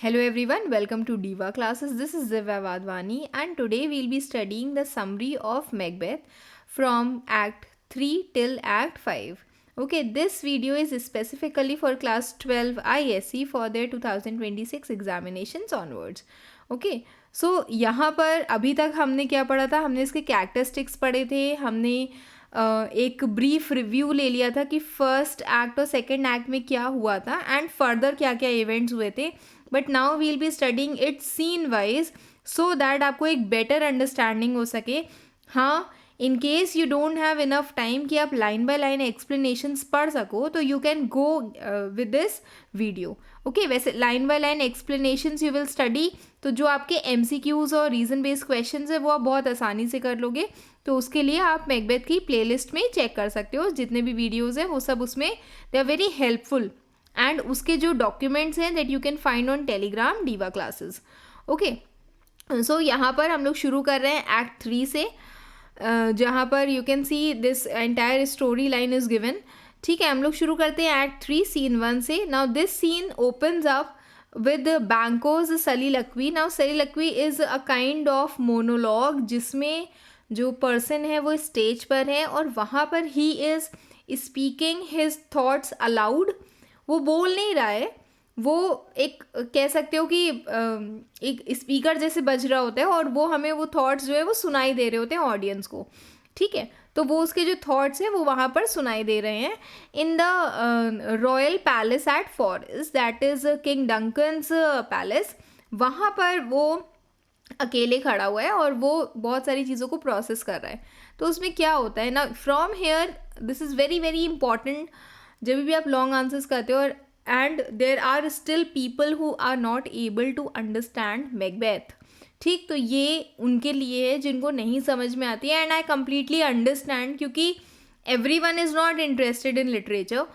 Hello everyone, welcome to Diva classes. This is Divya Vadwani and today we'll be studying the summary of Macbeth from Act 3 till Act 5. Okay, this video is specifically for class 12 ISC for their 2026 examinations onwards. Okay, so यहाँ पर अभी तक हमने क्या पढ़ा था, हमने इसके कैरेक्टरिस्टिक्स पढ़े थे, हमने एक ब्रीफ रिव्यू ले लिया था कि फर्स्ट एक्ट और सेकेंड एक्ट में क्या हुआ था एंड फर्दर क्या क्या इवेंट्स हुए थे. But now we'll be studying it scene wise so that आपको एक बेटर अंडरस्टैंडिंग हो सके. हाँ, in case you don't have enough time कि आप लाइन बाय लाइन एक्सप्लेनेशंस पढ़ सको तो you can go with this video. Okay, वैसे line by line explanations you will study, तो जो आपके MCQs और रीजन बेस्ड क्वेश्चंस है वो आप बहुत आसानी से कर लोगे. तो उसके लिए आप मैकबेथ की प्लेलिस्ट में चेक कर सकते हो, जितने भी वीडियोज़ हैं वो सब उसमें they are very helpful. And उसके जो डॉक्यूमेंट्स हैं that you can find on Telegram Diva classes. Okay, so यहाँ पर हम लोग शुरू कर रहे हैं एक्ट 3 से, जहाँ पर you can see this entire story line is given. ठीक है, हम लोग शुरू करते हैं एक्ट 3 सीन 1 से. Now this scene opens up with Banquo's soliloquy. Now soliloquy is a kind of monologue जिसमें जो पर्सन है वो स्टेज पर है और वहाँ पर he is speaking his thoughts allowed. वो बोल नहीं रहा है, वो एक कह सकते हो कि एक स्पीकर जैसे बज रहा होता है और वो हमें वो थॉट्स जो है वो सुनाई दे रहे होते हैं ऑडियंस को. ठीक है, तो वो उसके जो थॉट्स हैं वो वहाँ पर सुनाई दे रहे हैं in the royal palace at forest, that is king Duncan's palace. वहाँ पर वो अकेले खड़ा हुआ है और वो बहुत सारी चीज़ों को प्रोसेस कर रहा है. तो उसमें क्या होता है ना, from here this is very very important जब भी आप लॉन्ग आंसर्स करते हो. And there are still people who are not able to understand Macbeth. ठीक, तो ये उनके लिए है जिनको नहीं समझ में आती है. एंड आई कम्प्लीटली अंडरस्टैंड, क्योंकि everyone is not interested in literature.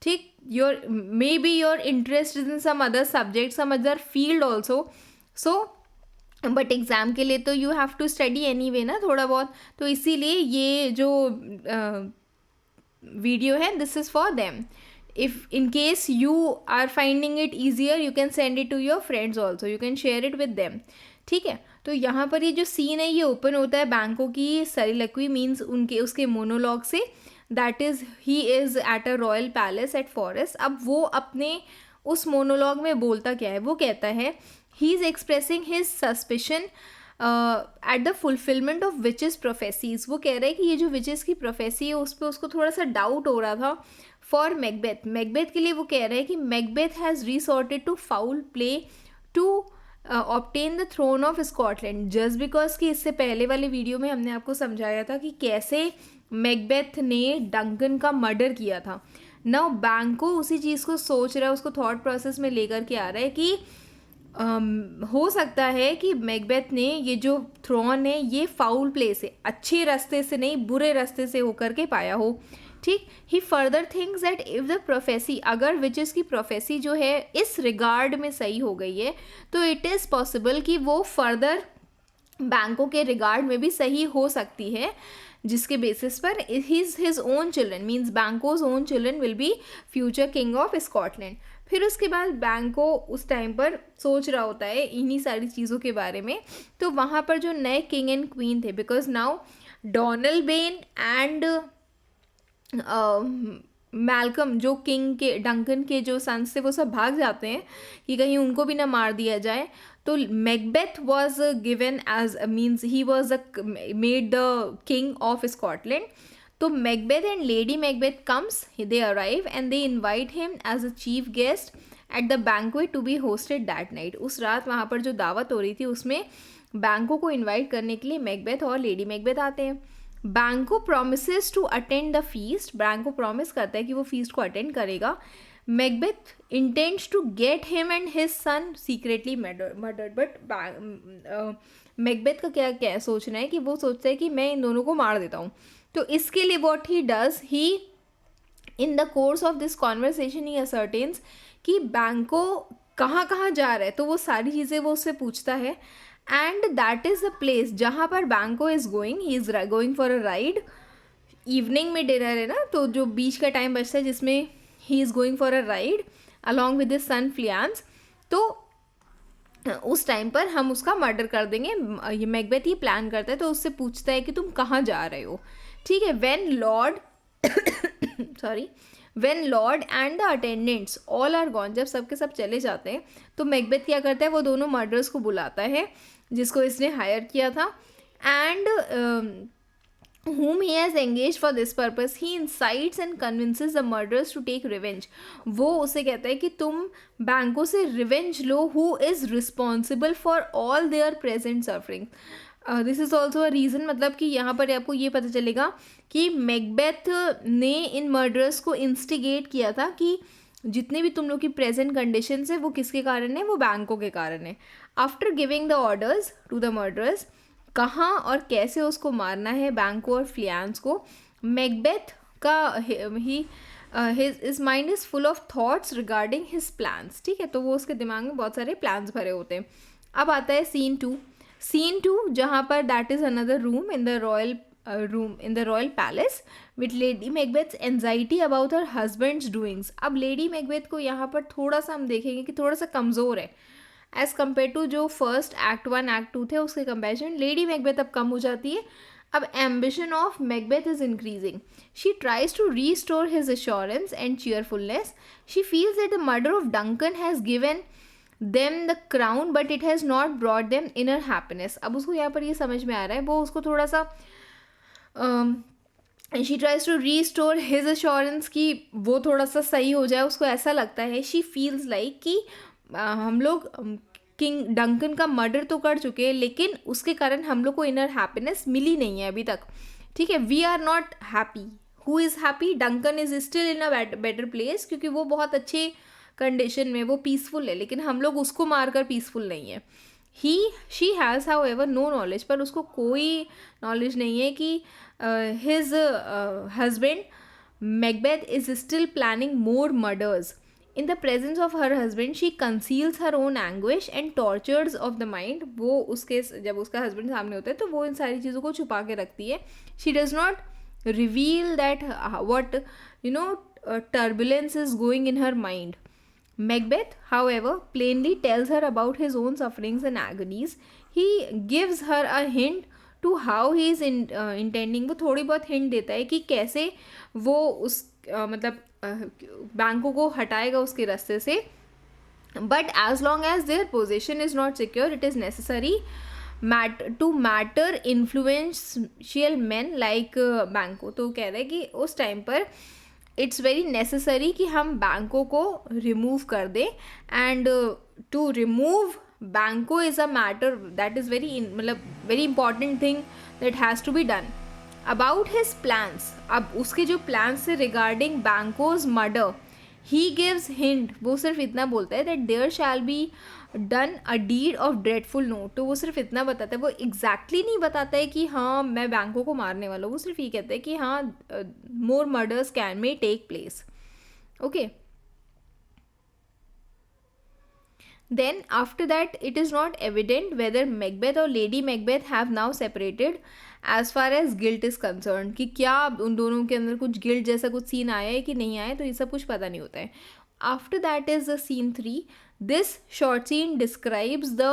ठीक, your may be your interest in some other subject, some other field also. So but exam के लिए तो you have to study anyway ना, थोड़ा बहुत. तो इसीलिए ये जो वीडियो है this is for them. If in case you are finding it easier you can send it to your friends also, you can share it with them. ठीक है, तो यहाँ पर ये जो सीन है ये ओपन होता है बैंकों की सलीलक्वी मीन्स उनके उसके मोनोलॉग से. That is he is at a royal palace at forest. अब वो अपने उस मोनोलॉग में बोलता क्या है, वो कहता है he is expressing his suspicion at the fulfilment of witches prophecies. वो कह रहे हैं कि ये जो विचेस की प्रोफेसी है उस पर उसको थोड़ा सा डाउट हो रहा था फॉर मैकबेथ. मैकबेथ के लिए वो कह रहे हैं कि Macbeth has resorted to foul play to obtain the throne of Scotland, just because कि इससे पहले वाले वीडियो में हमने आपको समझाया था कि कैसे मैकबेथ ने डंकन का मर्डर किया था. नाउ बैंको उसी चीज़ को सोच रहा है, उसको थॉट प्रोसेस में लेकर के आ रहा है कि हो सकता है कि मैकबेथ ने ये जो थ्रोन है ये फाउल प्ले से, अच्छे रास्ते से नहीं बुरे रास्ते से होकर के पाया हो. ठीक, he further thinks that if the prophecy, अगर विचेस की प्रोफेसी जो है इस रिगार्ड में सही हो गई है तो इट इज़ पॉसिबल कि वो फर्दर बैंकों के रिगार्ड में भी सही हो सकती है, जिसके बेसिस पर his own children means Banquo's own children will be future king of Scotland. फिर उसके बाद बैंको उस टाइम पर सोच रहा होता है इन्हीं सारी चीज़ों के बारे में. तो वहाँ पर जो नए किंग एंड क्वीन थे, because now Donalbain and Malcolm जो किंग के डंकन के जो सन्स थे वो सब भाग जाते हैं कि कहीं उनको भी ना मार दिया जाए. तो Macbeth was given as means he was made the king of Scotland. तो Macbeth and lady Macbeth comes, they arrive and they invite him as a chief guest at the banquet to be hosted that night. उस रात वहाँ पर जो दावत हो रही थी उसमें बैंको को इन्वाइट करने के लिए मैकबेथ और लेडी मैकबेथ आते हैं. Banquo promises to attend the feast. Banquo promise करता है कि वो फीस्ट को अटेंड करेगा. Macbeth intends to get him and his son secretly murdered. But Macbeth का क्या सोचना है कि वो सोचता है कि मैं इन दोनों को मार देता हूँ. तो इसके लिए what he does, he in the course of this conversation he ascertains कि बैंको कहाँ कहाँ जा रहा है, तो वो सारी चीज़ें वो उससे पूछता है. And that is the place जहाँ पर बैंको is going, he is going for a ride. Evening में डिनर है ना, तो जो बीच का टाइम बचता है जिसमें he is going for a ride along with his son Fleance. तो उस टाइम पर हम उसका मर्डर कर देंगे। ये मैकबेथ ये प्लान करता है, तो उससे पूछता है कि तुम कहाँ जा रहे हो। ठीक है, when lord sorry when lord and the attendants all are gone, जब सबके सब चले जाते हैं तो मैकबेथ क्या करता है, वो दोनों मर्डर्स को बुलाता है जिसको इसने हायर किया था, and whom he has engaged for this purpose, he incites and convinces the murderers to take revenge. वो उसे कहता है कि तुम बैंकों से revenge low, who is responsible for all their present suffering. This is also a reason, मतलब कि यहाँ पर आपको ये पता चलेगा कि मैकबेथ ने इन मर्डरर्स को इंस्टिगेट किया था कि जितने भी तुम लोग की प्रेजेंट कंडीशन है वो किसके कारण है, वो बैंकों के कारण है। After giving the orders to the murderers, कहाँ और कैसे उसको मारना है बैंको और फ्लियांस को, मैकबेथ का his mind is full of thoughts regarding his plans. ठीक है, तो वो उसके दिमाग में बहुत सारे प्लान्स भरे होते हैं। अब आता है सीन टू, जहाँ पर that is another room in the royal palace with lady Macbeth's anxiety about her husband's doings. अब लेडी मैकबेथ को यहाँ पर थोड़ा सा हम देखेंगे कि थोड़ा सा कमज़ोर है एज़ कम्पेयर टू जो फर्स्ट एक्ट 1 एक्ट 2 थे उसके कंपेरिजन। लेडी मैकबेथ अब कम हो जाती है। अब ambition of Macbeth is increasing. She tries to restore his assurance and cheerfulness. She feels that the murder of Duncan has given them the crown but it has not brought them inner happiness. अब उसको यहाँ पर ये समझ में आ रहा है, वो उसको थोड़ा सा she tries to restore his assurance कि वो थोड़ा सा सही हो जाए, उसको ऐसा लगता है। शी फील्स लाइक कि हम लोग किंग डंकन का मर्डर तो कर चुके हैं लेकिन उसके कारण हम लोग को इनर हैप्पीनेस मिली नहीं है अभी तक। ठीक है, we are not happy. Who is happy? Duncan is still in a better place, क्योंकि वो बहुत अच्छे कंडीशन में, वो पीसफुल है, लेकिन हम लोग उसको मारकर पीसफुल नहीं है। She has however no knowledge, पर उसको कोई नॉलेज नहीं है कि his husband Macbeth is still planning more murders. In the presence of her husband, she conceals her own anguish and tortures of the mind. वो उसके जब उसका हस्बैंड सामने होता है तो वो इन सारी चीज़ों को छुपा के रखती है. She does not reveal that what turbulence is going in her mind. Macbeth, however, plainly tells her about his own sufferings and agonies. He gives her a hint to how he is intending. वो थोड़ी बहुत hint देता है कि कैसे वो उस मतलब बैंकों को हटाएगा उसके रास्ते से. But as long as their position is not secure it is necessary to matter influential man like Banquo. तो कह रहे हैं कि उस टाइम पर इट्स वेरी नेसेसरी कि हम बैंकों को रिमूव कर दें. And to remove Banquo is a matter that is very important thing that has to be done. About his plans, अब उसके जो प्लान्स थे regarding Banquo's murder, he gives hint. वो सिर्फ इतना बोलता है that there shall be done a deed of dreadful note. तो वो सिर्फ इतना बताता है, वो एग्जैक्टली नहीं बताता है कि हाँ मैं बैंकों को मारने वाला हूँ. वो सिर्फ ये कहता है कि हाँ more murders can may take place. Okay. Then after that it is not evident whether Macbeth or Lady Macbeth have now separated as far as guilt is concerned. कि क्या उन दोनों के अंदर कुछ गिल्ट जैसा कुछ सीन आया है कि नहीं आया, तो ये सब कुछ पता नहीं होता है. After that is the scene 3. This short scene describes the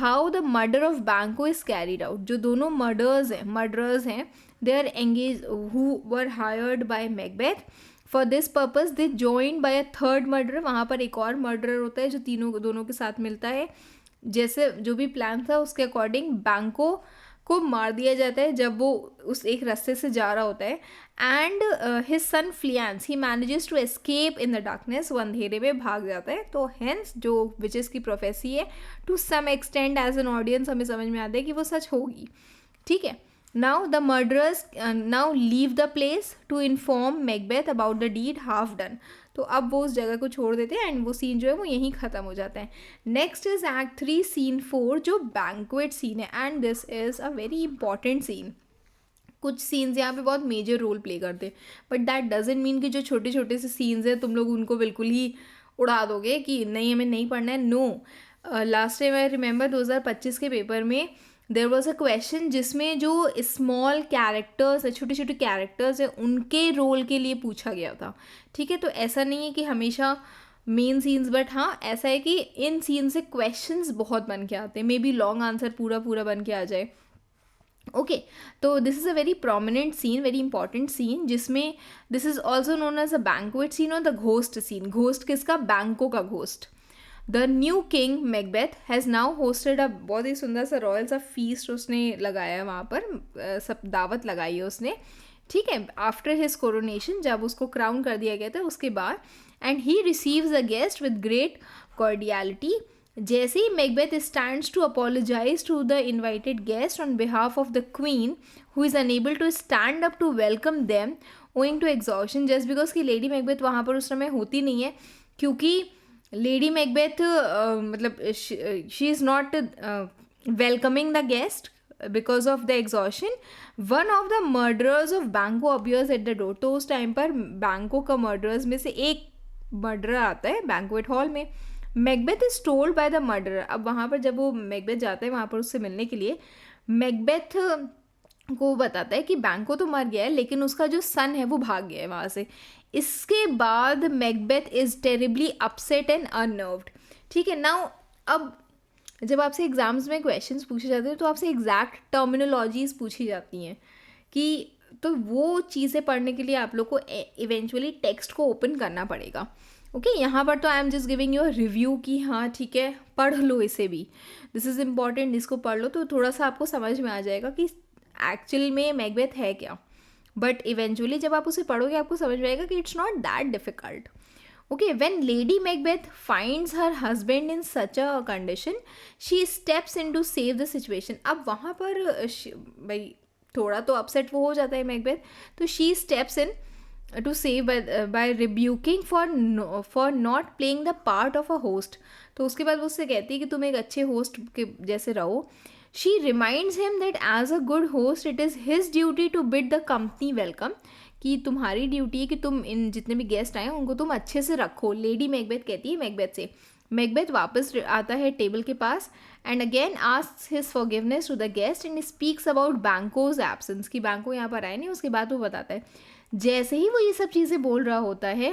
how the murder of Banquo is carried out. जो दोनों murderers हैं they are engaged who were hired by Macbeth. For this purpose they joined by a third murder. वहाँ पर एक और murderer होता है जो दोनों के साथ मिलता है. जैसे जो भी प्लान था उसके अकॉर्डिंग बैंको को मार दिया जाता है जब वो उस एक रास्ते से जा रहा होता है. And his son Fleance he manages to escape in the darkness. वो अंधेरे में भाग जाता है. तो हेंस जो विचेस की प्रोफेसी है to some extent as an audience हमें समझ में आता है कि वो सच होगी. ठीक है. Now the murderers now leave the place to inform Macbeth about the deed half done. तो अब वो उस जगह को छोड़ देते हैं एंड वो सीन जो है वो यहीं ख़त्म हो जाता है. नेक्स्ट इज एक्ट 3 सीन 4 जो बैंक्वेट सीन है. And this is a very important scene. कुछ सीन्स यहाँ पे बहुत मेजर रोल प्ले करते हैं बट दैट डजेंट मीन कि जो छोटे छोटे से सीन्स हैं तुम लोग उनको बिल्कुल ही उड़ा दोगे कि नहीं हमें नहीं पढ़ना है. No. Last time I remember 2025 के पेपर में देयर वॉज अ क्वेश्चन जिसमें जो स्मॉल कैरेक्टर्स है, छोटे छोटे कैरेक्टर्स हैं, उनके रोल के लिए पूछा गया था. ठीक है. तो ऐसा नहीं है कि हमेशा मेन सीन्स, बट हाँ ऐसा है कि इन सीन से क्वेश्चंस बहुत बन के आते हैं, मे बी लॉन्ग आंसर पूरा पूरा बन के आ जाए. ओके, तो this is a very prominent scene, very important scene, जिसमें this is also known as a banquet scene और द घोस्ट सीन. घोस्ट किसका? बैंको का ghost. The new king Macbeth has now hosted a बहुत ही सुंदर सा royal सा feast उसने लगाया है वहाँ पर, सब दावत लगाई है उसने, ठीक है, आफ्टर हिज कोरोनेशन, जब उसको क्राउन कर दिया गया था उसके बाद. And he receives a guest with great cordiality. जैसे ही Macbeth stands to apologise to the invited guest on behalf of the queen who is unable to stand up to welcome them owing to exhaustion, just because कि lady Macbeth वहाँ पर उस समय होती नहीं है, क्योंकि लेडी मैकबेथ मतलब she is not welcoming the guest because of the exhaustion. One of the murderers of बैंको अपियर्स एट द डोर. तो उस टाइम पर बैंको का मर्डरर्स में से एक मर्डरर आता है बैंक्वेट हॉल में. Macbeth is told by the murderer. अब वहाँ पर जब वो मैकबेथ जाता है वहाँ पर उससे मिलने के लिए, मैकबेथ को बताता है कि बैंको तो मर गया है लेकिन उसका जो सन है वो भाग गया है वहाँ से. इसके बाद Macbeth is terribly upset and अनर्व्ड. ठीक है, नाउ अब जब आपसे एग्जाम्स में क्वेश्चंस पूछे जाते हैं तो आपसे एग्जैक्ट टर्मिनोलॉजीज पूछी जाती हैं कि, तो वो चीज़ें पढ़ने के लिए आप लोग को इवेंचुअली टेक्स्ट को ओपन करना पड़ेगा. ओके, यहाँ पर तो I am just giving you review कि हाँ ठीक है पढ़ लो इसे भी, दिस इज़ इम्पॉर्टेंट, इसको पढ़ लो तो थोड़ा सा आपको समझ में आ जाएगा कि एक्चुअल में मैकबेथ है क्या. बट इवेंचुअली जब आप उसे पढ़ोगे आपको समझ में आएगा कि it's not that difficult. Okay, when Lady Macbeth finds her husband in such a condition, she steps in to save the situation. अब वहाँ पर भाई थोड़ा तो अपसेट वो हो जाता है मैकबेथ, तो she steps in to save by rebuking for not playing the part of a host. तो उसके बाद वो उससे कहती है कि तुम एक अच्छे होस्ट के जैसे रहो. She reminds him that as a good host, it is his duty to bid the company welcome. कि तुम्हारी ड्यूटी है कि तुम इन जितने भी गेस्ट आए उनको तुम अच्छे से रखो. लेडी मैकबेथ कहती है मैकबेथ से. मैकबेथ वापस आता है टेबल के पास and again asks his forgiveness to the guest and speaks about Banquo's absence, कि बैंको यहाँ पर आए नहीं. उसके बाद वो बताता है, जैसे ही वो ये सब चीज़ें बोल रहा होता है,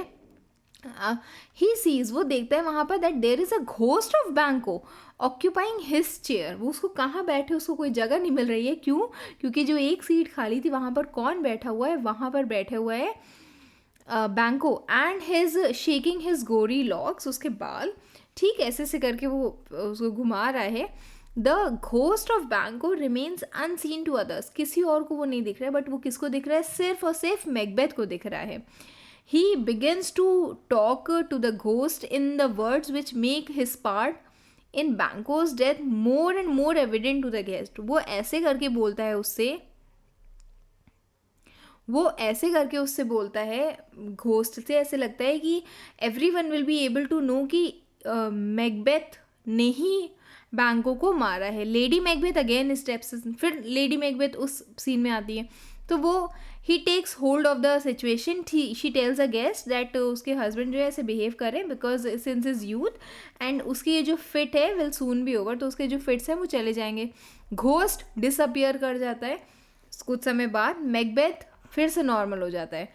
ही सीज, वो देखता है वहाँ पर that there is a ghost of Banquo occupying his chair. वो उसको कहाँ बैठे उसको कोई जगह नहीं मिल रही है. क्यों? क्योंकि जो एक सीट खाली थी वहाँ पर कौन बैठा हुआ है? वहाँ पर बैठा हुआ है बैंको एंड हिज शेकिंग हिज गोरी लॉक्स, उसके बाल ठीक ऐसे से करके वो उसको घुमा रहा है. द घोस्ट ऑफ बैंको रिमेन्स अनसीन टू अदर्स. किसी और को वो नहीं दिख रहा है, बट वो किसको दिख रहा है? सिर्फ और सिर्फ मैकबेथ को दिख रहा है. He begins to talk to the ghost in the words which make his part in Banco's death more and more evident to the guest. वो ऐसे करके बोलता है उससे, वो ऐसे करके उससे बोलता है घोस्ट से, ऐसे लगता है कि everyone will be able to know कि मैकबेथ ने ही बैंको को मारा है. लेडी मैकबेथ अगेन स्टेप्स, फिर लेडी मैकबेथ उस सीन में आती है. तो वो ही takes hold of the situation. She tells a guest that उसके हस्बैंड जो है ऐसे बिहेव करें because since is youth and उसकी ये जो फिट है विल सून बी ओवर. तो उसके जो फिट्स हैं वो चले जाएंगे. घोस्ट डिसअपियर कर जाता है कुछ समय बाद. मैकबेथ फिर से नॉर्मल हो जाता है.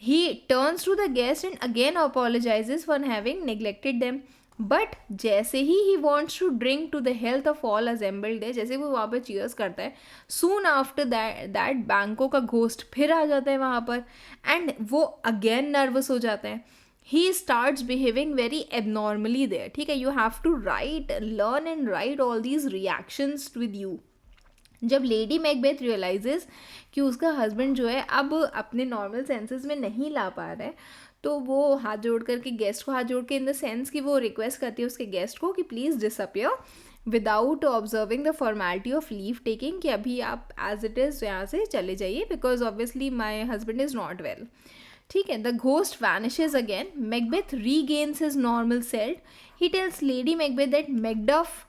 He turns to the guest and again apologises for having neglected them. But जैसे ही wants to drink to the health of all assembled है, जैसे वो वहाँ पर चीयर्स करता है, सून आफ्टर दैट बैंको का घोस्ट फिर आ जाता है वहाँ पर एंड वो अगेन नर्वस हो जाता है. He starts behaving very abnormally there. ठीक है, you have to write, learn and write all these reactions with you. जब लेडी मैकबेथ रियलाइजेस कि उसका हस्बैंड जो है अब अपने नॉर्मल सेंसेस में नहीं ला पा रहा है, तो वो हाथ जोड़ करके गेस्ट को हाथ जोड़ के इन द सेंस कि वो रिक्वेस्ट करती है उसके गेस्ट को कि please disappear without observing the formality of leave taking, कि अभी आप एज इट इज़ यहाँ से चले जाइए because obviously my husband is not well. ठीक है, the ghost vanishes again. Macbeth regains his normal self. He tells lady Macbeth that Macduff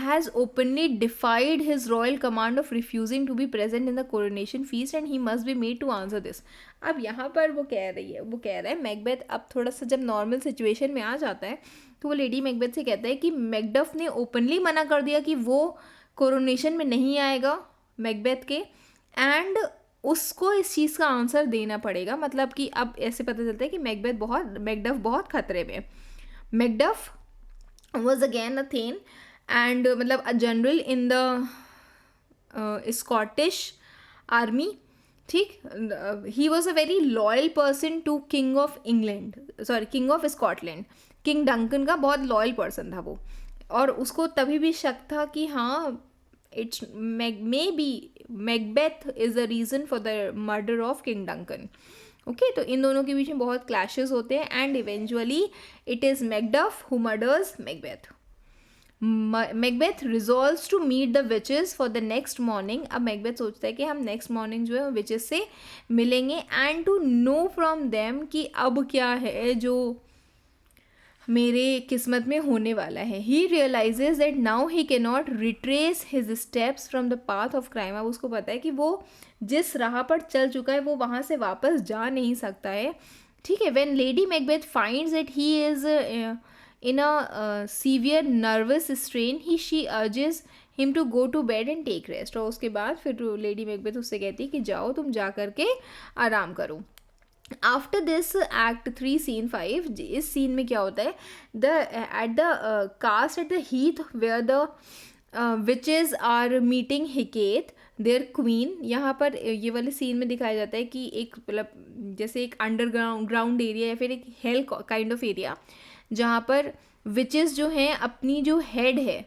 has openly defied his royal command of refusing to be present in the coronation feast and he must be made to answer this. अब यहाँ पर वो कह रहा है Macbeth अब थोड़ा सा जब नॉर्मल सिचुएशन में आ जाता है तो वो लेडी मैकबेथ से कहता है कि मैकडफ ने ओपनली मना कर दिया कि वो कोरोनेशन में नहीं आएगा मैकबेथ के, एंड उसको इस चीज़ का आंसर देना पड़ेगा। मतलब कि अब ऐसे पता चलता है कि मैकडफ बहुत खतरे में। Macduff was again a then and मतलब a general in the Scottish army, ठीक। He was a very loyal person to king of England, sorry king of Scotland. King Duncan का बहुत लॉयल पर्सन था वो, और उसको तभी भी शक था कि हाँ it's may be Macbeth is the reason for the murder of king Duncan. Okay, तो इन दोनों के बीच में बहुत क्लैशेस होते हैं and eventually it is Macduff who murders Macbeth. Macbeth resolves to meet the witches for the next morning. अब Macbeth सोचता है कि हम नेक्स्ट मॉर्निंग जो है विचेस से मिलेंगे and to know from them कि अब क्या है जो मेरे किस्मत में होने वाला है। He realises that now he can not retrace his steps from the path of crime. अब उसको पता है कि वो जिस राह पर चल चुका है वो वहाँ से वापस जा नहीं सकता है, ठीक है। When lady Macbeth finds that he is in a severe nervous strain she urges him to go to bed and take rest. और उसके बाद फिर लेडी मैकबेथ उससे कहती है कि जाओ तुम जा करके आराम करो। आफ्टर दिस एक्ट 3 सीन 5, इस सीन में क्या होता है, the at the cast at the heath where the witches are meeting Hecate their queen. यहाँ पर ये वाले सीन में दिखाया जाता है कि एक मतलब जैसे एक अंडरग्राउंड एरिया या फिर एक हेल काइंड ऑफ एरिया जहाँ पर विचेस जो हैं अपनी जो हेड है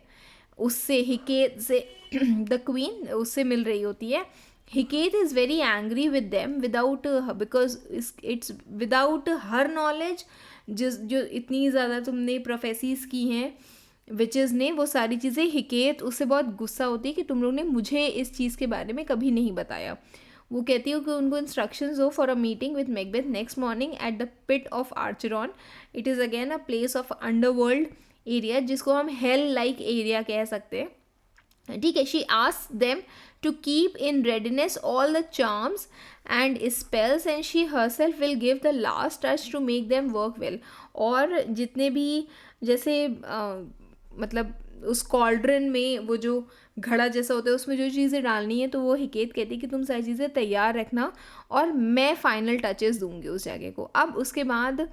उससे हिकेत से द क्वीन उससे मिल रही होती है। Hecate is very angry with them without because it's without her knowledge। जो इतनी ज़्यादा तुमने प्रोफेसीज की हैं विचेस ने, वो सारी चीज़ें हिकेत उससे बहुत गुस्सा होती है कि तुम लोग ने मुझे इस चीज़ के बारे में कभी नहीं बताया। वो कहती है कि उनको इंस्ट्रक्शंस हो for a meeting with Macbeth next morning at the pit of Acheron. It is again a place of underworld area जिसको हम हेल लाइक एरिया कह सकते हैं, ठीक है। She asks them to keep in readiness all the charms and spells and she herself will give the last touch to make them work well। और जितने भी जैसे मतलब उस कॉल्ड्रन में वो जो घड़ा जैसा होता है उसमें जो चीज़ें डालनी है तो वो हिकेत कहती है कि तुम सारी चीज़ें तैयार रखना और मैं फाइनल टचेस दूंगी उस जगह को। अब उसके बाद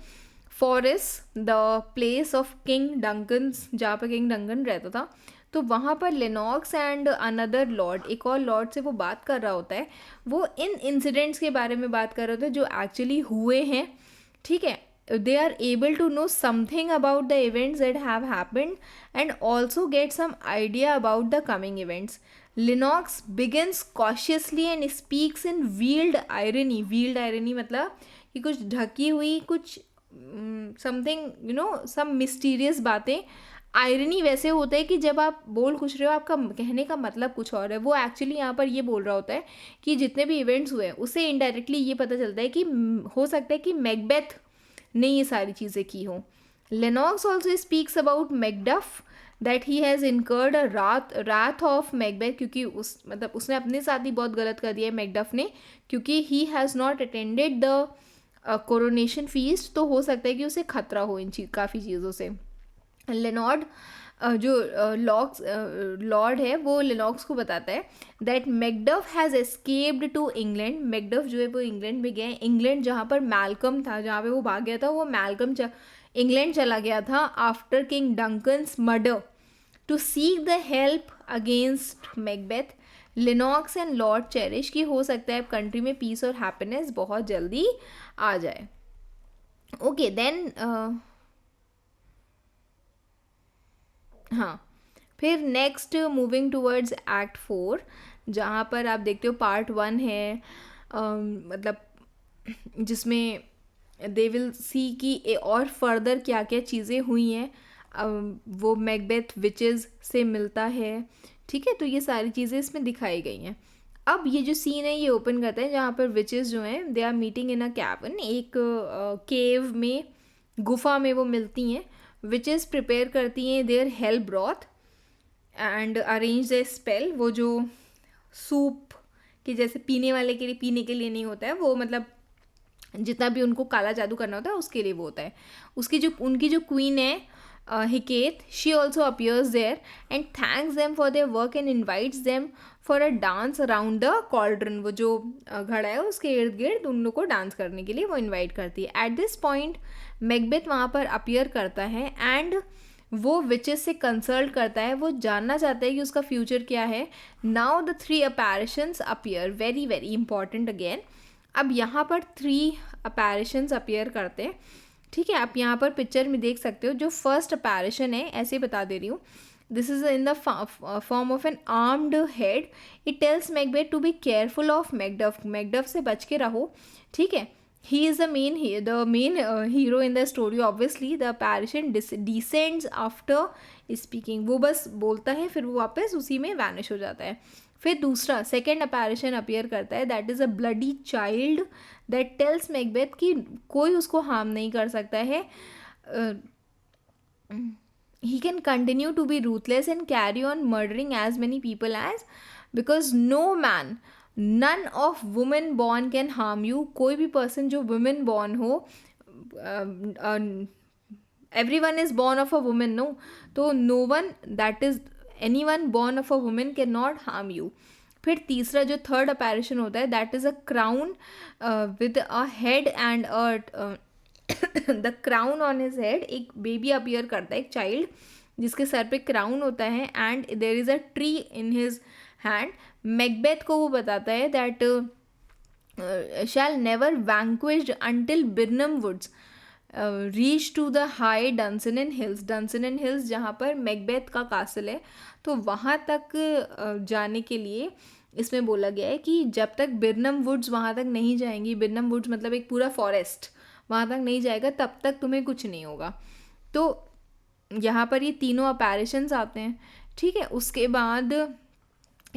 forces the place of king Duncan, जहाँ पर किंग डंकन रहता था, तो वहाँ पर लेनॉक्स एंड अनदर लॉर्ड, एक और लॉर्ड से वो बात कर रहा होता है। वो इन इंसिडेंट्स के बारे में बात कर रहे होते हैं जो एक्चुअली हुए हैं, ठीक है। They are able to know something about the events that have happened and also get some idea about the coming events. Lennox begins cautiously and speaks in veiled irony. Veiled irony मतलब कि कुछ ढकी हुई कुछ something you know some mysterious बातें। Irony वैसे होता है कि जब आप बोल कुछ रहे हो आपका कहने का मतलब कुछ और है। वो एक्चुअली यहाँ पर ये बोल रहा होता है कि जितने भी इवेंट्स हुए हैं उससे इनडायरेक्टली ये पता चलता है कि हो सकता है कि मैकबेथ ने ये सारी चीज़ें की हों। Lennox also speaks about Macduff that he has incurred a Wrath of Macbeth, क्योंकि उसने अपने साथ ही बहुत गलत कर दिया है मैकडफ ने, क्योंकि he has not attended the coronation feast. तो हो सकता है कि उसे खतरा हो इन काफ़ी चीज़ों से। लेनॉर्ड जो लॉर्ड है वो लेनॉक्स को बताता है that Macduff has escaped to England. Macduff जो है वो इंग्लैंड में गए। इंग्लैंड जहाँ पर मैल्कम था, जहाँ पे वो भाग गया था, वो मैल्कम इंग्लैंड चला गया था after King Duncan's murder to seek the help against Macbeth. Lennox and lord cherish की हो सकता है कंट्री में पीस और हैप्पीनेस बहुत जल्दी आ जाए। ओके देन हाँ, फिर नेक्स्ट मूविंग टूवर्ड्स एक्ट 4, जहाँ पर आप देखते हो पार्ट 1 है मतलब जिसमें दे विल सी कि और फर्दर क्या क्या चीज़ें हुई हैं। वो मैकबेथ विचेस से मिलता है, ठीक है। तो ये सारी चीज़ें इसमें दिखाई गई हैं। अब ये जो सीन है ये ओपन करता है जहाँ पर विचेस जो हैं they are meeting in a cabin, एक केव में, गुफा में वो मिलती हैं। विचेस प्रिपेयर करती हैं their hell broth and arrange the spell. वो जो सूप कि जैसे पीने के लिए नहीं होता है, वो मतलब जितना भी उनको काला जादू करना होता है उसके लिए वो होता है। उनकी जो क्वीन है Hecate, she also appears there and thanks them for their work and invites them for a dance around the cauldron. वो जो घड़ा है उसके इर्द गिर्द उन लोग को डांस करने के लिए वो इनवाइट करती है. एट दिस पॉइंट मैकबेथ वहाँ पर अपीयर करता है एंड वो विचेस से कंसल्ट करता है. वो जानना चाहता है कि उसका फ्यूचर क्या है. Now the 3 apparitions appear, very very important again. अब यहाँ पर 3 अपैरिशंस अपीयर करते हैं. ठीक है, आप यहाँ पर पिक्चर में देख सकते हो. जो फर्स्ट अपैरिशन है, ऐसे बता दे रही हूँ, this is in the form of an armed head. It tells Macbeth to be careful of Macduff. Macduff से बच के रहो. ठीक है, he is the main hero in the story. Obviously the apparition descends after speaking. वो बस बोलता है फिर वो वापस उसी में वैनिश हो जाता है. फिर दूसरा सेकेंड अपैरिशन अपीयर करता है. That is a bloody child that tells Macbeth कि कोई उसको हार्म नहीं कर सकता है. he can continue to be ruthless and carry on murdering as many people as, because no man, none of women born can harm you. कोई भी person जो women born हो, everyone is born of a woman, no, तो no one, that is anyone born of a woman cannot harm you. फिर तीसरा जो third अपैरिशन होता है, that is a crown with a head and the crown on his head. एक baby appear करता है, एक चाइल्ड जिसके सर पे क्राउन होता है and there is a tree in his hand. Macbeth को वो बताता है that shall never vanquished until Birnam woods reach to the high Dunsinane hills. Dunsinane hills जहाँ पर मैकबेथ का कासल है, तो वहाँ तक जाने के लिए इसमें बोला गया है कि जब तक बिर्नम वुड्स वहाँ तक नहीं जाएंगी, बिर्नम वुड्स मतलब एक पूरा फॉरेस्ट, वहाँ तक नहीं जाएगा तब तक तुम्हें कुछ नहीं होगा. तो यहाँ पर ये तीनों अपैरिशंस आते हैं. ठीक है, उसके बाद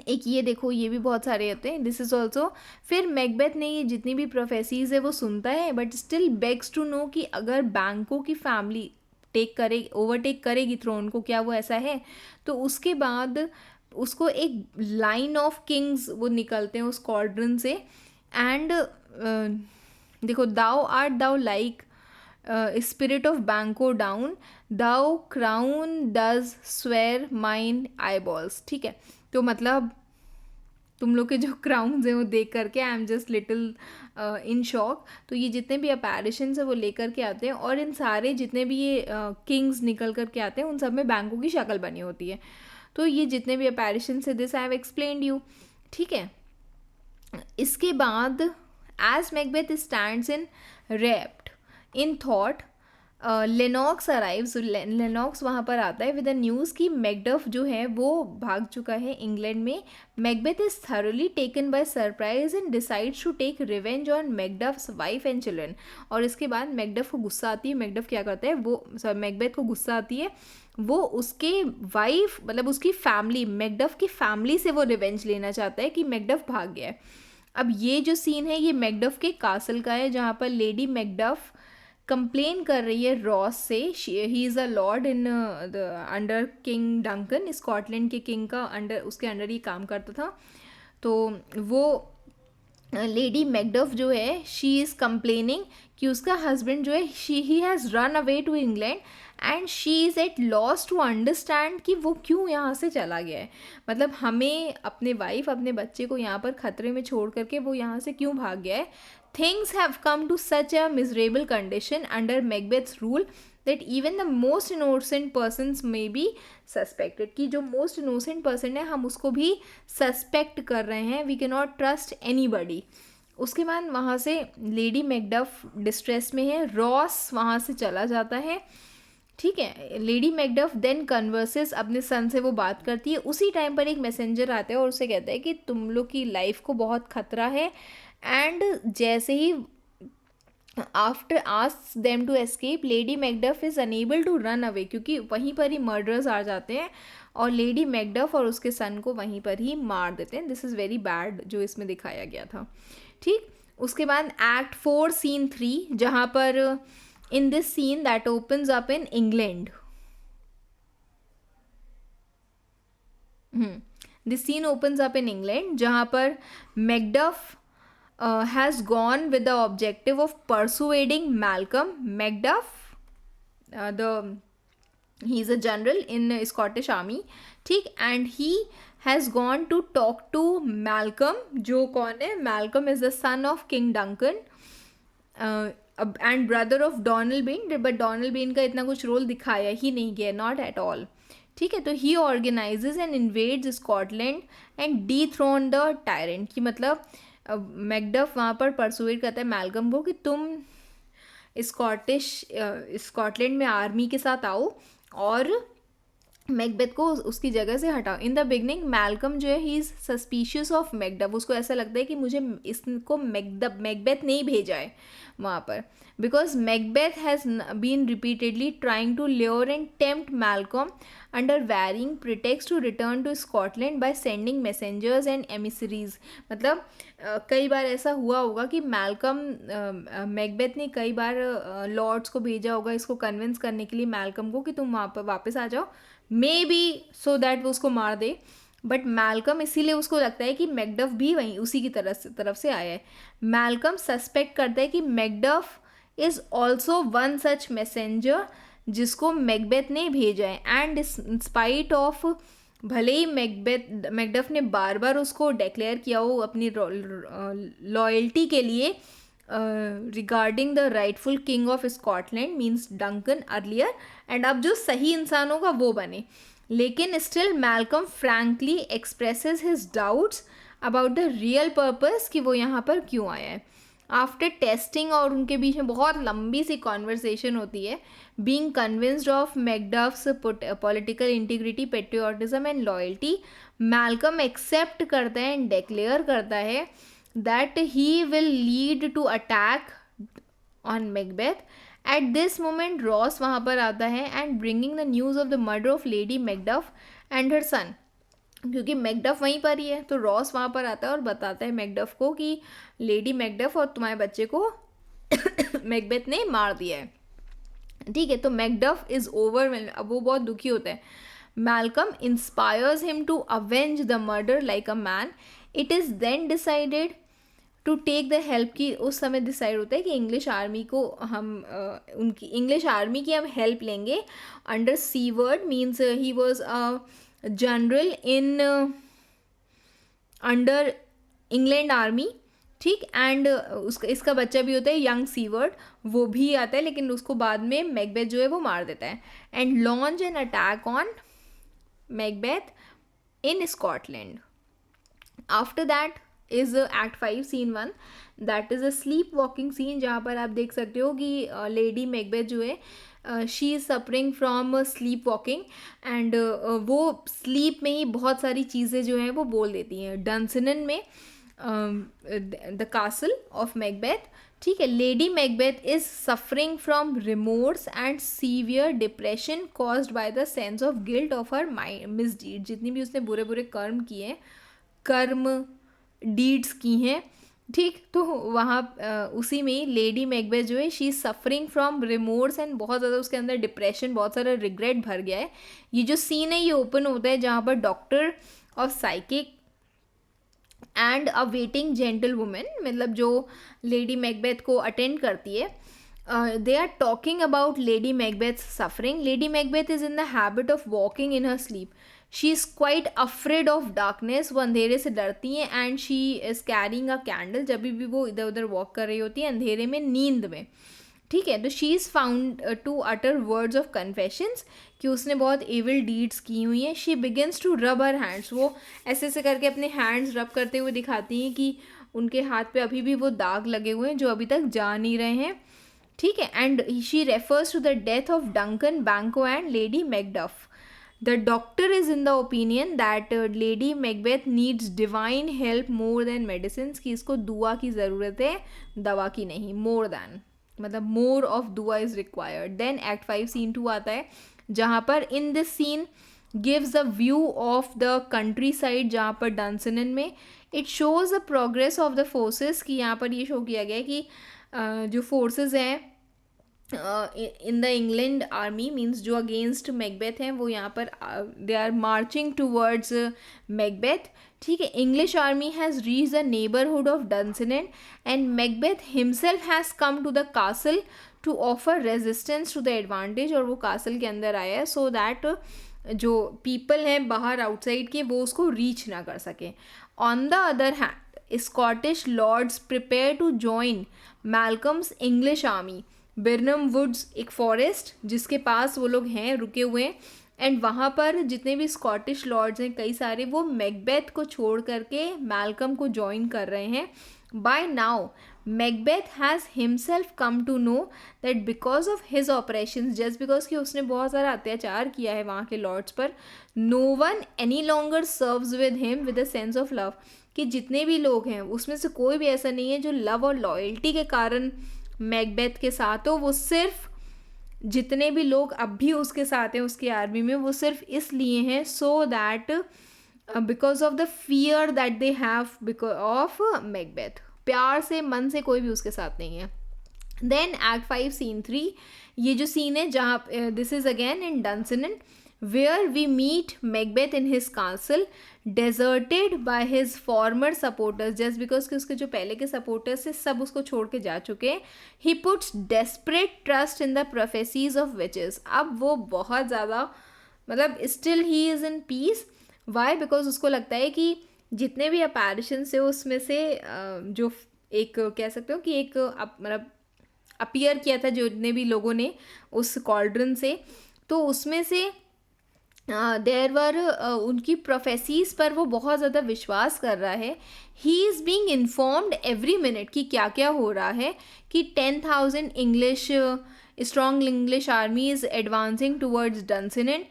एक ये देखो, ये भी बहुत सारे होते हैं. This is also. फिर मैकबेथ ने ये जितनी भी प्रोफेसीज है वो सुनता है, but still begs to know कि अगर बैंको की फैमिली ओवरटेक करेगी थ्रोन को, क्या वो ऐसा है. तो उसके बाद उसको एक लाइन ऑफ किंग्स वो निकलते हैं उस कॉर्ड्रन से. एंड देखो, thou art thou like spirit of Banquo down, thou crown does swear mine eyeballs. ठीक है, तो मतलब तुम लोग के जो क्राउन्स हैं वो देख करके I am just little in shock. तो ये जितने भी अपैरिशंस है वो लेकर के आते हैं, और इन सारे जितने भी ये किंग्स निकल करके आते हैं उन सब में बैंको की शक्ल बनी होती है. तो ये जितने भी अपैरिशंस है, this I have explained you. ठीक है, इसके बाद as Macbeth stands in rapt in thought, Lennox arrives. Lennox वहाँ पर आता है विद द न्यूज़ कि मैकडफ जो है वो भाग चुका है इंग्लैंड में. Macbeth is thoroughly taken by surprise and decides to take revenge on Macduff's wife and children. और इसके बाद मैकडफ को गुस्सा आती है. मैकडफ क्या करता है, वो मैकबेथ को गुस्सा आती है, वो उसके वाइफ मतलब उसकी फैमिली, मैकडफ की फैमिली से वो रिवेंज लेना चाहता है कि मैकडफ भाग गया है. अब ये जो सीन है ये मैकडफ के कासल का है, जहाँ पर लेडी मैकडफ कंप्लेन कर रही है रॉस से. ही is a Lord in the under king Duncan, Scotland के किंग का अंडर, उसके अंडर ही काम करता था. तो वो लेडी मैकडफ जो है, शी इज़ कंप्लेनिंग कि उसका हस्बैंड जो है, he has run away to England and she is at loss to understand कि वो क्यों यहाँ से चला गया है. मतलब हमें अपने वाइफ, अपने बच्चे को यहाँ पर खतरे में छोड़ करके वो यहाँ से क्यों भाग गया है. Things have come to such a miserable condition under Macbeth's rule that even the most innocent persons may be suspected. कि जो most innocent person है हम उसको भी suspect कर रहे हैं. We cannot trust anybody. उसके बाद वहाँ से लेडी मैकडफ डिस्ट्रेस में है. रॉस वहाँ से चला जाता है. ठीक है, लेडी मैकडफ देन कन्वर्सेस, अपने सन से वो बात करती है. उसी टाइम पर एक मैसेंजर आता है और उससे कहता है कि तुम लोग की लाइफ को बहुत खतरा है. एंड जैसे ही after asks them to escape, lady Macduff is unable to run away, क्योंकि वहीं पर ही मर्डर्स आ जाते हैं और लेडी मैकडफ और उसके सन को वहीं पर ही मार देते हैं. दिस इज़ वेरी बैड जो इसमें दिखाया गया था. ठीक, उसके बाद एक्ट 4 सीन 3, जहाँ पर in this scene that opens up in England, this scene opens up in England जहाँ पर Macduff has gone with the objective of persuading Malcolm Macduff, the he is a general in Scottish army, ठीक, and he has gone to talk to Malcolm, जो कौन है, Malcolm is the son of king Duncan and brother of Donalbain, but Donalbain का इतना कुछ role दिखाया ही नहीं गया, नॉट एट ऑल, ठीक है। तो he organises and invades Scotland and dethrone the tyrant, कि मतलब मैकडफ वहाँ पर परसुएट करता है मैल्कम को कि तुम स्कॉटलैंड में आर्मी के साथ आओ और मैकबेथ को उसकी जगह से हटाओ। इन द बिगनिंग मैल्कम जो है he is suspicious of Macduff, उसको ऐसा लगता है कि मुझे इसको मैकबेथ नहीं भेजा है वहाँ पर, because Macbeth has been repeatedly trying to lure and tempt Malcolm under varying pretexts to return to Scotland by sending messengers and emissaries. मतलब कई बार ऐसा हुआ होगा कि मैल्कम मैकबेथ ने कई बार लॉर्ड्स को भेजा होगा इसको कन्विंस करने के लिए मैल्कम को कि तुम वहाँ पर वापस आ जाओ, मे बी सो दैट वो उसको मार दे, बट मैल्कम इसीलिए उसको लगता है कि मैकडफ भी वहीं उसी की तरफ से आया है। मैल्कम सस्पेक्ट करता है कि Macduff is also one such messenger जिसको मैकबेथ ने भेजा है, एंड स्पाइट ऑफ, भले ही मैकडफ ने बार बार उसको डिक्लेयर किया हो अपनी लॉयल्टी के लिए regarding the rightful king of Scotland means Duncan earlier, and अब जो सही इंसान होगा वो बने, लेकिन still Malcolm frankly expresses his doubts about the real purpose कि वो यहाँ पर क्यों आया है। आफ्टर टेस्टिंग, और उनके बीच में बहुत लंबी सी कॉन्वर्सेशन होती है, being convinced of Macduff's political integrity, patriotism and loyalty, Malcolm accept करता है एंड डिक्लेयर करता है that he will lead to attack on Macbeth. At this moment Ross वहाँ पर आता है and bringing the news of the murder of Lady Macduff and her son, क्योंकि Macduff वहीं पर ही है, तो रॉस वहाँ पर आता है और बताता है मैकडफ को कि लेडी मैकडफ और तुम्हारे बच्चे को मैकबेथ ने मार दिया है, ठीक है। तो मैकडफ इज़ ओवरवेल्म्ड, अब वो बहुत दुखी होता है। Malcolm inspires him to avenge the murder like a man. It is then decided to take the help, की उस समय डिसाइड होता है कि इंग्लिश आर्मी को हम उनकी इंग्लिश आर्मी की हम हेल्प लेंगे under seaward, means he was a general in under England army, ठीक, एंड उसका इसका बच्चा भी होता है यंग सीवर्ड, वो भी आता है, लेकिन उसको बाद में मैकबेथ जो है वो मार देता है, and launch an attack on Macbeth in Scotland. After that is act 5 scene 1, that is a sleep walking scene, जहाँ पर आप देख सकते हो कि लेडी मैकबेथ जो है she is suffering from sleep walking, and वो स्लीप में ही बहुत सारी चीज़ें जो हैं वो बोल देती हैं। डंसनन में द कासल ऑफ मैकबेथ, ठीक है। Lady Macbeth is suffering from remorse and severe depression caused by the sense of guilt of her misdeed, जितनी भी उसने बुरे बुरे कर्म डीड्स की हैं, ठीक। तो वहाँ उसी में लेडी मैकबेथ जो है she is suffering from remorse and बहुत ज़्यादा उसके अंदर डिप्रेशन, बहुत सारा रिग्रेट भर गया है। ये जो सीन है ये ओपन होता है जहाँ पर doctor of psychic and a waiting gentle women, मतलब जो लेडी मैकबेथ को अटेंड करती है, they are talking about Lady Macbeth's suffering. Lady Macbeth is in the habit of walking in her sleep. She is quite afraid of darkness. वो अंधेरे से डरती हैं, and she is carrying a candle. जब भी वो इधर उधर वॉक कर रही होती है अंधेरे में, नींद में, ठीक है। तो she is found to utter words of confessions, कि उसने बहुत एविल डीड्स की हुई हैं। She begins to rub her hands, वो ऐसे ऐसे करके अपने हैंड्स रब करते हुए दिखाती हैं कि उनके हाथ पे अभी भी वो दाग लगे हुए हैं जो अभी तक जा नहीं रहे हैं, ठीक है। And she refers to the death of Duncan Banquo and lady Macduff. The doctor is in the opinion that lady Macbeth needs divine help more than medicine, कि इसको दुआ की ज़रूरत है, दवा की नहीं, मोर देन, मतलब मोर ऑफ दुआ is required. Then act 5 scene 2 आता है, जहाँ पर in this scene gives a view of the countryside, जहाँ पर डंसनन में it shows the progress of the forces, कि यहाँ पर ये शो किया गया है कि जो फोर्सेस हैं in the England army, means जो अगेंस्ट मैकबेथ हैं, वो यहाँ पर they are marching towards Macbeth, ठीक है। English army has reach the neighbourhood of Dunsinane and Macbeth himself has come to the castle to offer resistance to the advantage, और वो castle के अंदर आया है सो दैट जो पीपल हैं बाहर आउटसाइड के वो उसको रीच ना कर सकें. On the other hand Scottish lords prepare to join Malcolm's English army. Birnam woods एक फॉरेस्ट जिसके पास वो लोग हैं रुके हुए हैं, एंड वहाँ पर जितने भी स्कॉटिश लॉर्ड्स हैं कई सारे, वो मैकबेथ को छोड़ करके मैल्कम को ज्वाइन कर रहे हैं. By now Macbeth has himself come to know that because of his operation, just because कि उसने बहुत सारा अत्याचार किया है वहाँ के लॉर्ड्स पर, no one any longer serves with him with a sense of love. कि जितने भी लोग हैं उसमें से कोई भी ऐसा नहीं है जो लव और लॉयल्टी के कारण मैकबेथ के साथ हो. वो सिर्फ जितने भी लोग अब भी उसके साथ हैं उसकी आर्मी में, वो सिर्फ इसलिए हैं so that because of the fear that they have because of Macbeth. प्यार से, मन से कोई भी उसके साथ नहीं है. देन एक्ट 5 सीन 3, ये जो सीन है जहाँ this is again in Dunsinane, where we meet Macbeth in his castle deserted by his former supporters, just because कि उसके जो पहले के सपोर्टर्स थे सब उसको छोड़ के जा चुके हैं. He puts desperate trust in the prophecies of witches. अब वो बहुत ज़्यादा मतलब still he is in peace. Why? Because उसको लगता है कि जितने भी अपैरिशंस है उसमें से जो एक कह सकते हो कि एक मतलब अपीयर किया था जितने भी लोगों ने उस कॉल्ड्रन से, तो उसमें से देयर वर उनकी प्रोफेसीज पर वो बहुत ज़्यादा विश्वास कर रहा है. He is being informed every minute कि क्या क्या हो रहा है, कि 10,000 English strong English army is advancing towards Dunsinane.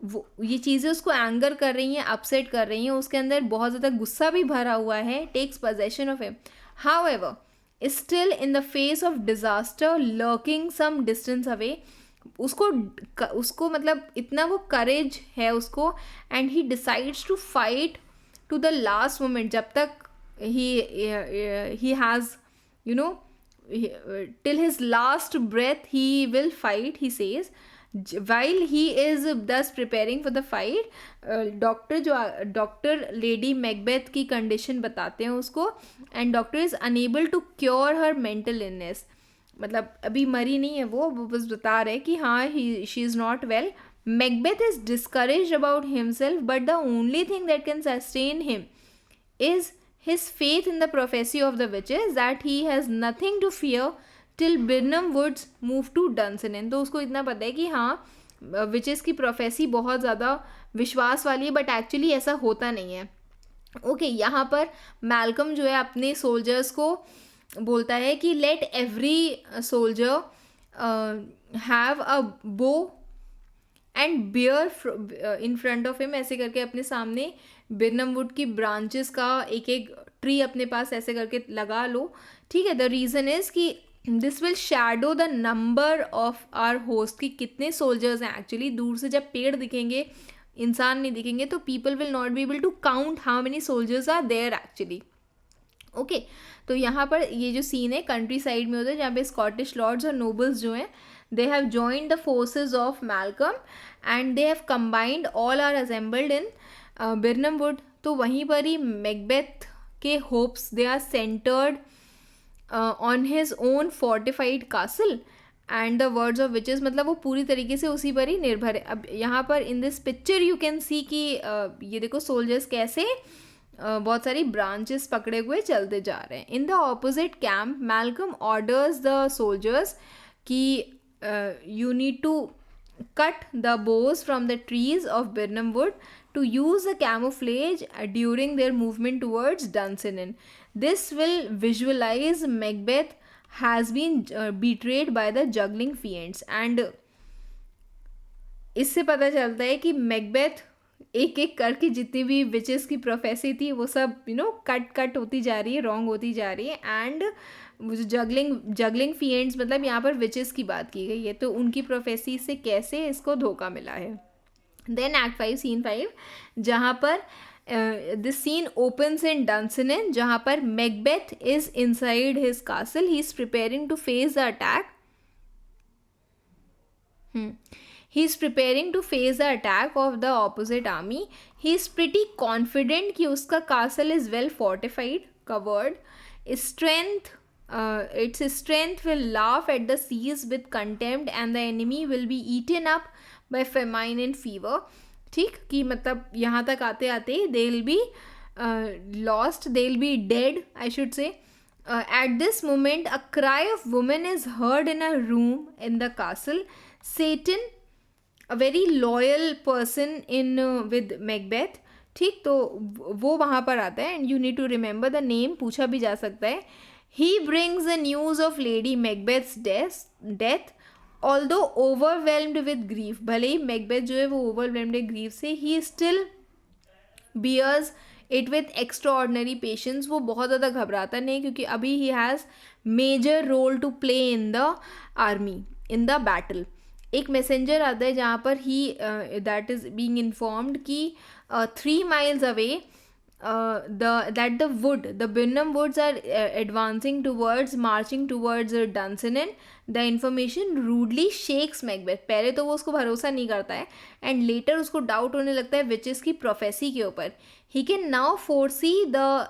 वो ये चीज़ें उसको एंगर कर रही हैं, अपसेट कर रही हैं, उसके अंदर बहुत ज़्यादा गुस्सा भी भरा हुआ है. Takes possession of him. However still in the face of disaster lurking some distance away. उसको मतलब इतना वो करेज है उसको, and he decides to fight to the last moment. जब तक he has you know till his last breath he will fight, he says. While he is thus preparing for the fight, doctor lady Macbeth की condition बताते हैं उसको, and doctor is unable to cure her mental illness. मतलब अभी मरी नहीं है वो बस बता रहे कि हाँ she is not well. Macbeth is discouraged about himself, but the only thing that can sustain him is his faith in the prophecy of the witches, that he has nothing to fear till Birnam Woods move to Dunsinane. तो उसको इतना पता है कि हाँ witches की prophecy बहुत ज़्यादा विश्वास वाली है, बट एक्चुअली ऐसा होता नहीं है. ओके, यहाँ पर मैल्कम जो है अपने सोल्जर्स को बोलता है कि let every soldier have a bough and bear in front of him. ऐसे करके अपने सामने बिर्नम वुड की ब्रांचेस का एक एक ट्री अपने पास ऐसे करके लगा लो. ठीक है. द रीज़न इज़ कि this will shadow the number of our host, कि कितने सोल्जर्स हैं. एक्चुअली दूर से जब पेड़ दिखेंगे, इंसान नहीं दिखेंगे, तो people will not be able to count how many soldiers are there actually. Okay, तो यहाँ पर ये जो सीन है कंट्री साइड में होता है, जहाँ पे स्कॉटिश लॉर्ड्स और नोबल्स जो हैं they have joined the forces of Malcolm and they have combined, all are assembled in Birnam Wood. तो वहीं पर ही मैकबेथ के hopes they are centred on his own fortified castle and the words of witches. मतलब वो पूरी तरीके से उसी पर ही निर्भर है. अब यहाँ पर in this picture you can see कि ये देखो सोल्जर्स कैसे बहुत सारी ब्रांचेस पकड़े हुए चलते जा रहे हैं. In the opposite camp Malcolm orders the soldiers कि you need to cut the boughs from the trees of Birnam Wood to use the camouflage during their movement towards Dunsinane. This will visualize Macbeth has been betrayed by the juggling fiends. And इससे पता चलता है कि Macbeth एक एक करके जितनी भी विचेस की प्रोफेसी थी वो सब कट होती जा रही है, रॉन्ग होती जा रही है. एंड वो जो जगलिंग फिएंड्स, मतलब यहाँ पर विचेस की बात की गई है, तो उनकी प्रोफेसी से कैसे इसको धोखा मिला है. देन एक्ट 5 सीन 5, जहाँ पर this scene opens in Dunsinane, जहाँ पर Macbeth is inside his castle. He is preparing to face the attack. He is preparing to face the attack of the opposite army. He is pretty confident कि उसका castle is well fortified, covered. Strength its strength will laugh at the seas with contempt and the enemy will be eaten up by famine and fever. ठीक, कि मतलब यहाँ तक आते आते they will be lost, they will be dead, I should say. At this moment, a cry of woman is heard in a room in the castle. Satan, a very loyal person in with Macbeth, ठीक, तो वो वहाँ पर आता है. And you need to remember the name, पूछा भी जा सकता है. He brings the news of lady Macbeth's death although overwhelmed with grief. भले ही मैकबेथ जो है वो ओवरवेल्म्ड है ग्रीफ से, he still bears it with extraordinary patience. वो बहुत ज़्यादा घबराता नहीं, क्योंकि अभी he has major role to play in the army, in the battle. एक मैसेंजर आता है जहाँ पर he that is being informed कि 3 miles away the Birnam woods are advancing towards, marching towards Dunsinane. The information rudely shakes Macbeth. पहले तो वो उसको भरोसा नहीं करता है, एंड लेटर उसको डाउट होने लगता है विचेस की प्रोफेसी के ऊपर. He can now foresee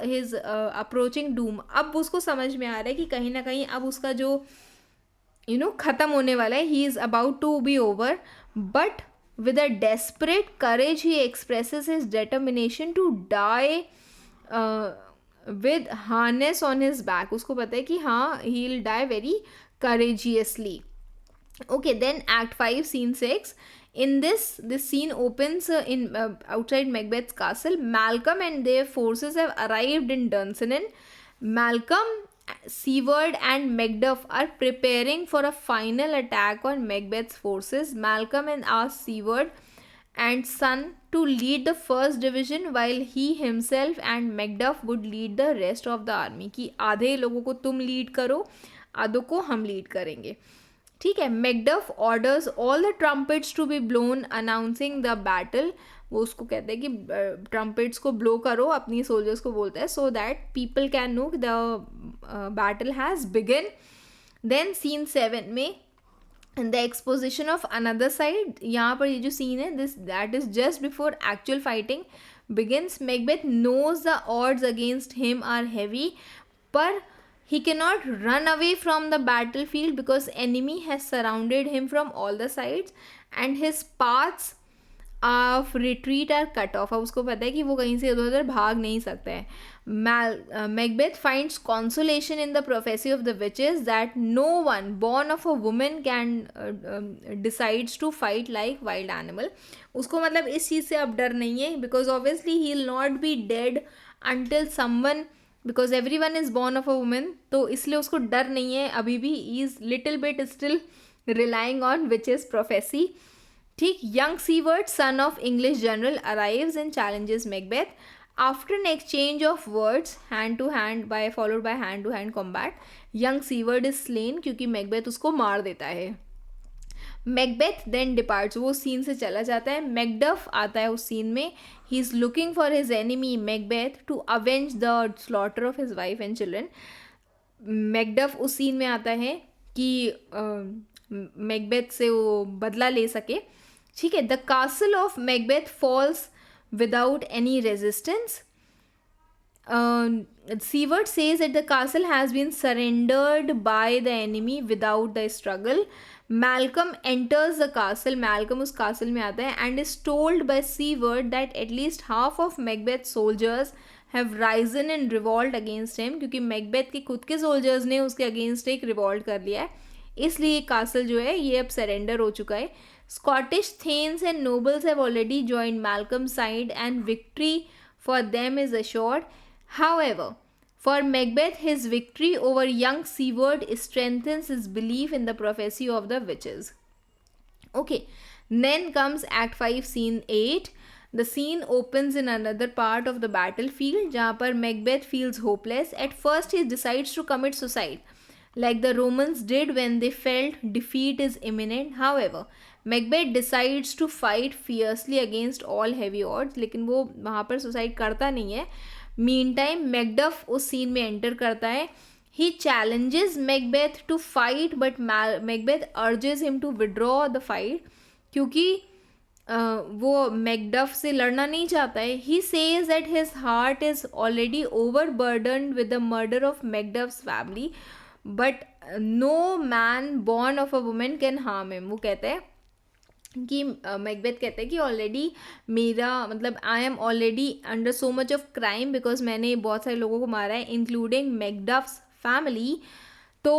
his approaching Doom. अब उसको समझ में आ रहा है कि कहीं ना कहीं अब उसका जो ख़त्म होने वाला है. He is about to be over, but with a desperate courage he expresses his determination to die with harness on his back. उसको पता है कि हाँ, he'll die very courageously. Okay, then Act 5, Scene 6. In this scene opens in outside Macbeth's castle. Malcolm and their forces have arrived in Dunsinane. Malcolm, Seward and Macduff are preparing for a final attack on Macbeth's forces. Malcolm and asked Seward and Son to lead the first division, while he himself and Macduff would lead the rest of the army. कि आधे लोगों को तुम lead करो, आधों को हम lead करेंगे. ठीक है. Macduff orders all the trumpets to be blown announcing the battle. वो उसको कहते हैं कि ट्रम्पेट्स को ब्लो करो, अपनी सोल्जर्स को बोलता है, so that people can know the battle has begun. Then scene 7 में the exposition of another side. यहाँ पर ये जो सीन है that is just before actual fighting begins. Macbeth knows the odds against him are heavy, पर he cannot run away from the battlefield because enemy has surrounded him from all the sides and his paths of retreat are cut off. अब उसको पता है कि वो कहीं से इधर उधर भाग नहीं सकता है. Macbeth finds consolation in the prophecy of the witches that no one born of a woman can decides to fight like wild animal. उसको मतलब इस चीज़ से अब डर नहीं है, because obviously he will not be dead until someone, because everyone is born of a woman. तो इसलिए उसको डर नहीं है अभी भी. he is little bit still relying on witches prophecy. ठीक. Young Seward, son of English general, arrives and challenges Macbeth. After an exchange of words, followed by hand-to-hand combat, young Seward is slain क्योंकि Macbeth उसको मार देता है. Macbeth then departs. वो scene से चला जाता है. Macduff आता है उस सीन में. He is looking for his enemy Macbeth to avenge the slaughter of his wife and children. Macduff उस सीन में आता है कि Macbeth से वो बदला ले सके. ठीक है. The castle of Macbeth falls without any resistance. Seward says that the castle has been surrendered by the enemy without the struggle. Malcolm enters the castle. Malcolm उस castle में आता है and is told by Seward that at least half of Macbeth's soldiers have risen in revolt against him, क्योंकि Macbeth के खुद के soldiers ने उसके against एक revolt कर लिया है, इसलिए castle जो है ये अब surrender हो चुका है. Scottish thanes and nobles have already joined Malcolm's side and victory for them is assured. However, for Macbeth, his victory over young Seward strengthens his belief in the prophecy of the witches. Okay, then comes Act 5, Scene 8. The scene opens in another part of the battlefield, जहाँ पर Macbeth feels hopeless. At first, he decides to commit suicide, like the Romans did when they felt defeat is imminent. However, Macbeth decides to fight fiercely against all heavy odds, लेकिन वो वहाँ पर suicide करता नहीं है. Meantime, Macduff उस scene में enter करता है. He challenges Macbeth to fight, but Macbeth urges him to withdraw the fight, क्योंकि वो Macduff से लड़ना नहीं चाहता है. He says that his heart is already overburdened with the murder of Macduff's family. But no man born of a women can harm him. वो कहते हैं कि मैकबेथ कहते हैं कि ऑलरेडी मेरा मतलब I am already under so much of crime because मैंने बहुत सारे लोगों को मारा है इंक्लूडिंग मैकडफ्स फैमिली. तो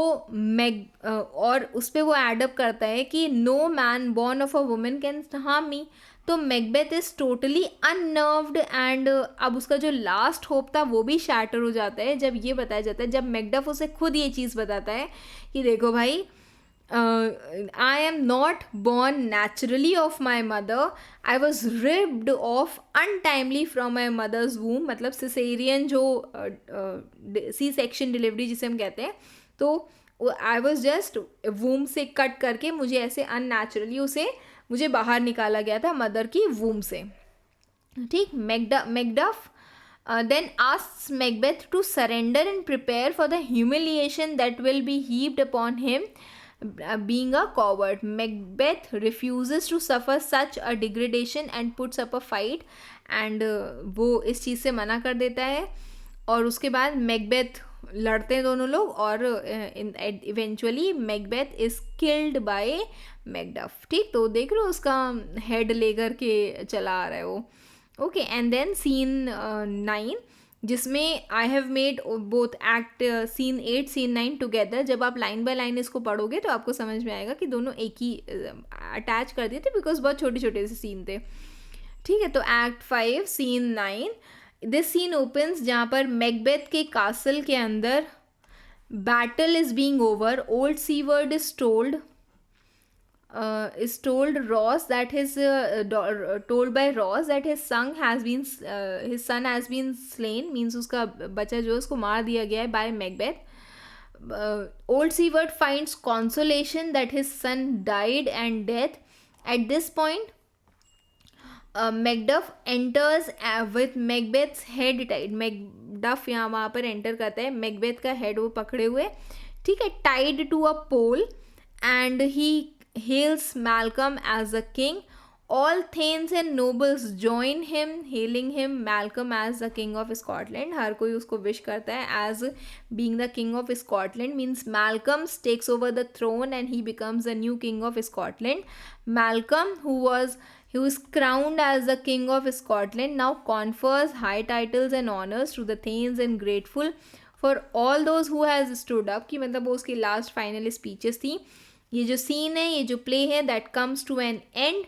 और उस पर वो एडअप करता है कि no man born of a women can harm me. तो Macbeth is totally unnerved and अब उसका जो लास्ट होप था वो भी शैटर हो जाता है जब ये बताया जाता है, जब मैकडफ उसे खुद ये चीज़ बताता है कि देखो भाई, I am not born naturally of my mother. I was ripped off untimely from my mother's womb. मतलब सिसेरियन जो सी सेक्शन डिलीवरी जिसे हम कहते हैं, तो आई वॉज जस्ट वूम से कट करके मुझे ऐसे अननेचुरली मुझे बाहर निकाला गया था मदर की वूम से. ठीक. Macduff then asks Macbeth to surrender and prepare for the humiliation that will be heaped upon him being a coward. Macbeth refuses to suffer such a degradation and puts up a fight and वो इस चीज़ से मना कर देता है. और उसके बाद मैकबेथ लड़ते हैं दोनों लोग और eventually Macbeth is killed by Macduff. ठीक. तो देख रहे हो उसका हेड लेकर के चला आ रहा है वो. ओके. एंड देन सीन 9 जिसमें I have made both act scene 8 scene 9 together. जब आप लाइन बाय लाइन इसको पढ़ोगे तो आपको समझ में आएगा कि दोनों एक ही अटैच कर दिए थे बिकॉज बहुत छोटे छोटे से सीन थे. ठीक है. तो act 5 scene 9 this scene opens जहाँ पर मैकबेथ के कासल के अंदर battle is being over. Old Seward is told Ross that his told by Ross that his son has been slain, means उसका बच्चा जो है उसको मार दिया गया है by Macbeth. Old Siward finds consolation that his son died and death. At this point Macduff enters with Macbeth's head tied. Macduff यहाँ वहाँ पर एंटर करता है, Macbeth का हेड वो पकड़े हुए. ठीक है. tied to a pole and he hails Malcolm as a king. All thanes and nobles join him hailing him Malcolm as the king of Scotland. हर कोई उसको विश करता है as being the king of Scotland, means Malcolm takes over the throne and he becomes the new king of Scotland. Malcolm who is crowned as the king of Scotland now confers high titles and honors to the thanes and grateful for all those who has stood up. कि मतलब वो उसकी last final speeches थी. ये जो scene है, ये जो प्ले है, that comes to an end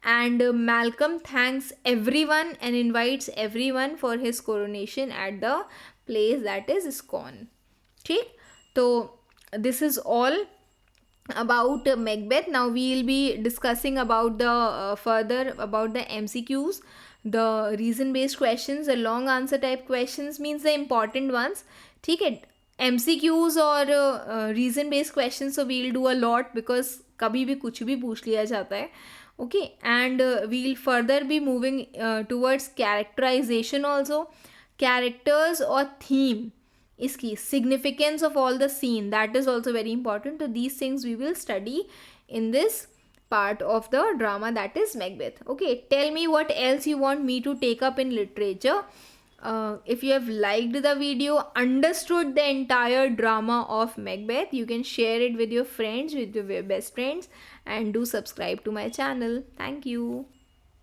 and Malcolm thanks everyone and invites everyone for his coronation at the place that is Scone. ठीक. तो this is all about Macbeth. Now we will be discussing about the further about the MCQs, the reason based questions, the long answer type questions, means the important ones. ठीक है. MCQs और reason based question so we'll do a lot because कभी भी कुछ भी पूछ लिया जाता है. Okay. And we'll further be moving towards characterization also, characters और theme, इसकी significance of all the scene, that is also very important. So these things we will study in this part of the drama that is Macbeth. Okay. Tell me what else you want me to take up in literature. If you have liked the video, understood the entire drama of Macbeth, you can share it with your friends, with your best friends, and do subscribe to my channel. Thank you.